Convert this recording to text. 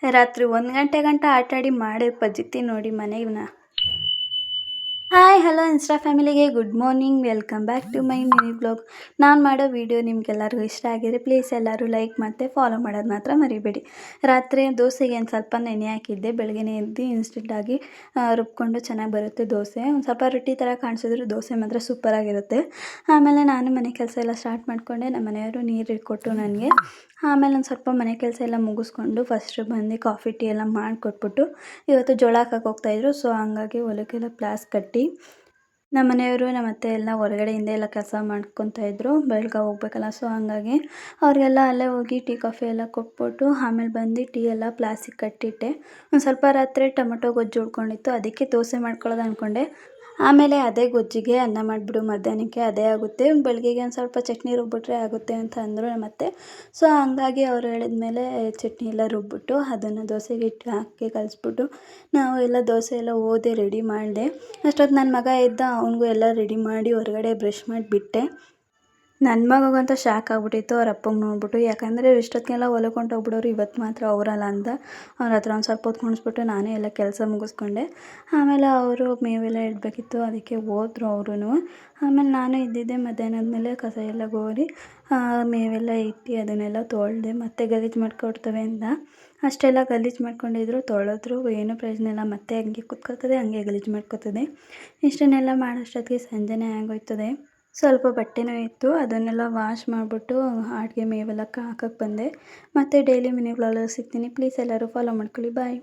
ರಾತ್ರಿ 1 ಗಂಟೆ ಗಂಟ ಆಟಾಡಿ ಮಾಡಿದ ಪಜಿತಿ ನೋಡಿ ಮನೆಗನ್ನ. ಹಾಯ್ ಹಲೋ ಇನ್ಸ್ಟಾ ಫ್ಯಾಮಿಲಿಗೆ good morning, welcome back to my mini blog. ನಾನು ಮಾಡೋ ವಿಡಿಯೋ ನಿಮ್ಗೆಲ್ಲರಿಗೂ ಇಷ್ಟ ಆಗಿದೆ, ಪ್ಲೀಸ್ ಎಲ್ಲರೂ ಲೈಕ್ ಮತ್ತು ಫಾಲೋ ಮಾಡೋದು ಮಾತ್ರ ಮರಿಬೇಡಿ. ರಾತ್ರಿ ದೋಸೆಗೆ ಒಂದು ಸ್ವಲ್ಪ ನೆನೆ ಹಾಕಿದ್ದೆ, ಬೆಳಗ್ಗೆನೇ ಎದ್ದು ಇನ್ಸ್ಟೆಂಟಾಗಿ ರುಬ್ಕೊಂಡು ಚೆನ್ನಾಗಿ ಬರುತ್ತೆ ದೋಸೆ. ಒಂದು ಸ್ವಲ್ಪ ರೊಟ್ಟಿ ಥರ ಕಾಣಿಸಿದ್ರು ದೋಸೆ ಮಾತ್ರ ಸೂಪರಾಗಿರುತ್ತೆ. ಆಮೇಲೆ ನಾನು ಮನೆ ಕೆಲಸ ಎಲ್ಲ ಸ್ಟಾರ್ಟ್ ಮಾಡಿಕೊಂಡೆ. ನಮ್ಮ ಮನೆಯವರು ನೀರು ಇಟ್ಕೊಟ್ಟು ನನಗೆ. ಆಮೇಲೆ ಒಂದು ಸ್ವಲ್ಪ ಮನೆ ಕೆಲಸ ಎಲ್ಲ ಮುಗಿಸ್ಕೊಂಡು ಫಸ್ಟು ಬಂದು ಕಾಫಿ ಟೀ ಎಲ್ಲ ಮಾಡಿಕೊಟ್ಬಿಟ್ಟು, ಇವತ್ತು ಜೋಳ ಹಾಕಕ್ಕೆ ಹೋಗ್ತಾಯಿದ್ರು. ಸೊ ಹಂಗಾಗಿ ಹೊಲಕ್ಕೆಲ್ಲ ಪ್ಲಾಸ್ ಕಟ್ಟಿ ನಮ್ಮ ಮನೆಯವರು ನಮ್ಮ ಅತ್ತೆ ಎಲ್ಲ ಹೊರಗಡೆಯಿಂದ ಎಲ್ಲ ಕೆಲಸ ಮಾಡ್ಕೊತಾಯಿದ್ರು, ಬೆಳಗ್ಗೆ ಹೋಗ್ಬೇಕಲ್ಲ. ಸೊ ಹಂಗಾಗಿ ಅವ್ರಿಗೆಲ್ಲ ಅಲ್ಲೇ ಹೋಗಿ ಟೀ ಕಾಫಿ ಎಲ್ಲ ಕೊಟ್ಬಿಟ್ಟು ಆಮೇಲೆ ಬಂದು ಟೀ ಎಲ್ಲ ಪ್ಲಾಸ್ಟಿಕ್ ಕಟ್ಟಿಟ್ಟೆ. ಒಂದು ಸ್ವಲ್ಪ ರಾತ್ರಿ ಟೊಮೊಟೊ ಗೊಜ್ಜು ಉಳ್ಕೊಂಡಿತ್ತು, ಅದಕ್ಕೆ ದೋಸೆ ಮಾಡ್ಕೊಳ್ಳೋದು ಅಂದ್ಕೊಂಡೆ. ಆಮೇಲೆ ಅದೇ ಗೊಜ್ಜಿಗೆ ಅನ್ನ ಮಾಡಿಬಿಡು, ಮಧ್ಯಾಹ್ನಕ್ಕೆ ಅದೇ ಆಗುತ್ತೆ, ಬೆಳಗ್ಗೆಗೆ ಒಂದು ಸ್ವಲ್ಪ ಚಟ್ನಿ ರುಬ್ಬಿಟ್ರೆ ಆಗುತ್ತೆ ಅಂತ ಅಂದರು ನಮ್ಮತ್ತೆ. ಸೊ ಹಂಗಾಗಿ ಅವ್ರು ಹೇಳಿದ ಮೇಲೆ ಚಟ್ನಿ ಎಲ್ಲ ರುಬ್ಬಿಟ್ಟು ಅದನ್ನು ದೋಸೆಗೆ ಹಿಟ್ಟು ಹಾಕಿ ಕಲಿಸ್ಬಿಟ್ಟು ನಾವು ಎಲ್ಲ ದೋಸೆ ಎಲ್ಲ ಓದೆ ರೆಡಿ ಮಾಡಿದೆ. ಅಷ್ಟೊತ್ತು ನನ್ನ ಮಗ ಇದ್ದ, ಅವನಿಗೂ ಎಲ್ಲ ರೆಡಿ ಮಾಡಿ ಹೊರಗಡೆ ಬ್ರಷ್ ಮಾಡಿಬಿಟ್ಟೆ. ನನ್ನ ಮಗಂತೂ ಶಾಕ್ ಆಗ್ಬಿಟ್ಟಿತ್ತು ಅವ್ರ ಅಪ್ಪಂಗೆ ನೋಡ್ಬಿಟ್ಟು, ಯಾಕಂದರೆ ಇಷ್ಟೊತ್ತಿಗೆಲ್ಲ ಹೊಲಕ್ಕೆ ಹೊಂಟೋಗ್ಬಿಡೋರು, ಇವತ್ತು ಮಾತ್ರ ಅವರಲ್ಲ ಅಂತ ಅವ್ರ ಹತ್ರ ಒಂದು ಸ್ವಲ್ಪ ಹೊತ್ತು ಕುಣಿಸ್ಬಿಟ್ಟು ನಾನೇ ಎಲ್ಲ ಕೆಲಸ ಮುಗಿಸ್ಕೊಂಡೆ. ಆಮೇಲೆ ಅವರು ಮೇವೆಲ್ಲ ಇಡಬೇಕಿತ್ತು, ಅದಕ್ಕೆ ಹೋದ್ರು ಅವರು. ಆಮೇಲೆ ನಾನು ಇದ್ದಿದ್ದೆ ಮಧ್ಯಾಹ್ನದ ಮೇಲೆ ಕಸ ಎಲ್ಲ ಗೋರಿ ಮೇವೆಲ್ಲ ಇಟ್ಟು ಅದನ್ನೆಲ್ಲ ತೊಳೆದೆ, ಮತ್ತೆ ಗಲೀಜು ಮಾಡ್ಕೊಡ್ತವೆ ಅಂತ ಅಷ್ಟೆಲ್ಲ ಗಲೀಜು ಮಾಡ್ಕೊಂಡಿದ್ರು. ತೊಳೆದ್ರು ಏನೂ ಪ್ರಯೋಜನ ಇಲ್ಲ, ಮತ್ತೆ ಹಂಗೆ ಕುತ್ಕೋತದೆ, ಹಂಗೆ ಗಲೀಜು ಮಾಡ್ಕೋತದೆ. ಇಷ್ಟನ್ನೆಲ್ಲ ಮಾಡೋಷ್ಟೊತ್ತಿಗೆ ಸಂಜೆನೇ ಆಗೋಯ್ತದೆ. ಸ್ವಲ್ಪ ಬಟ್ಟೆನೂ ಇತ್ತು, ಅದನ್ನೆಲ್ಲ ವಾಶ್ ಮಾಡಿಬಿಟ್ಟು ಆಟಿಗೆ ಮೇವೆಲ್ಲ ಹಾಕಕ್ಕೆ ಬಂದೆ. ಮತ್ತು ಡೈಲಿ ಮಿನಿ ವ್ಲಾಗಲ್ಲಿ ಸಿಗ್ತೀನಿ, ಪ್ಲೀಸ್ ಎಲ್ಲರೂ ಫಾಲೋ ಮಾಡ್ಕೊಳ್ಳಿ, ಬಾಯ್.